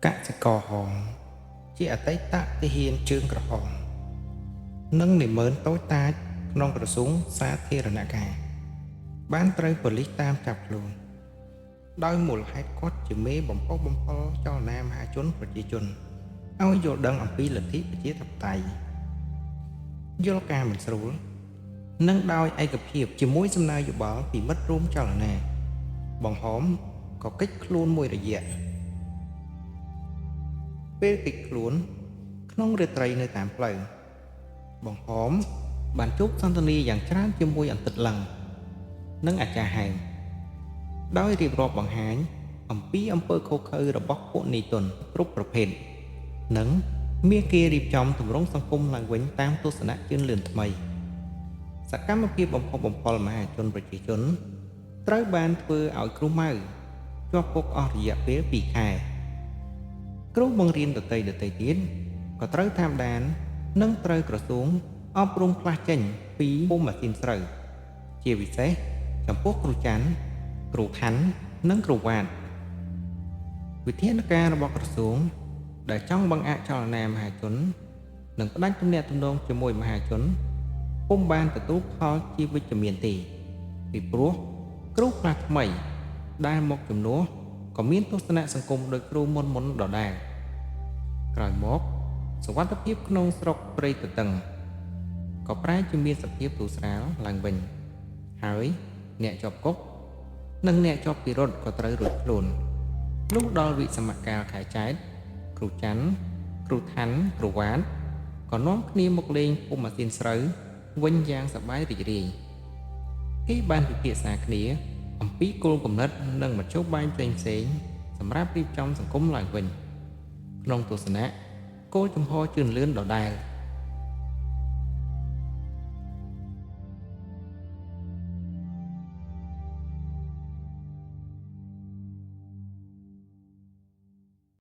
កសិករហងជាអតីតទាហានជើងក្រហមនិងនិមឺនតូចតាចក្នុងក្រសួងសាធារណការបានត្រូវប៉ូលីសតាមចាប់ខ្លួនដោយមូលហេតុគាត់ជាមេបំផុសបំផុលចលនាមហាជនប្រជាជនឲ្យយល់ដឹងអំពីលទ្ធិប្រជាធិបតេយ្យយល់ការមិនស្រួលនិងដោយឯកភាពជាមួយសំណើយោបល់ពីមិត្តរួមចលនាបង្ហោមក៏កិច្ចខ្លួនមួយរយៈពេលកិច្ចខ្លួនក្នុងរាត្រីនៅតាមផ្លូវបង្ហោមបានជួបសន្ទនាយ៉ាងច្រើនជាមួយអន្តិតលឹងនិងអាចារ្យហែមដោយរៀបរាប់បង្ហាញអំពីអំពើឃោរឃៅរបស់ពួកនីតុនគ្រប់ប្រភេទនិងមានគេរៀបចំទម្រង់សង្គមឡើងវិញតាមទស្សនៈជឿនលឿនថ្មីសកម្មភាពបំផុសបំផុលមហាជនប្រជាជនត្រូវបានធ្វើឲ្យគ្រូម៉ៅជាប់គុកអស់រយៈពេល2ខែគ្រូបង្រៀនដទៃទៀតក៏ត្រូវតាមដាននិងត្រូវក្រសួងអប់រំខ្លះចេញពីពុំម៉ាស៊ីនស្រូវជាពិសេសចំពោះគ្រូច័ន្ទគ្រូខាន់និងគ្រូវ៉ាតវិធានការរបស់ក្រសួងដែលចង់បង្អាក់ចលនាមហាជននិងផ្ដាច់ទំនាក់ទំនងជាមួយមហាជនពុំបានទទួលផលជាវិជ្ជមានទេពីព្រោះគ្រូខ្លះថ្មីដែលមកជំនួសក៏មានទស្សនៈសង្គមដោយគ្រូមុនដដែលក្រោយមកសុវត្ថិភាពក្នុងស្រុកព្រៃទទឹងក៏ប្រែជាមានសភាពទូស្រាលឡើងវិញហើយអ្នកជាប់គុកនិងអ្នកជាប់ពិរុទ្ធក៏ត្រូវរួចខ្លួនលុះដល់វិសមកាលខែចែកគ្រូច័ន្ទគ្រូខាន់គ្រូវ៉ាតក៏នាំគ្នាមកលេងពុំម៉ាស៊ីនស្រូវវិញយ៉ាងសប្បាយរីករាយគេបានពិភាក្សាគ្នាអំពីគោលគំនិតនិងមធ្យោបាយផ្សេងសម្រាប់រៀបចំសង្គមឡើងវិញក្នុងទស្សនៈគោលចំហជឿនលឿនដដែល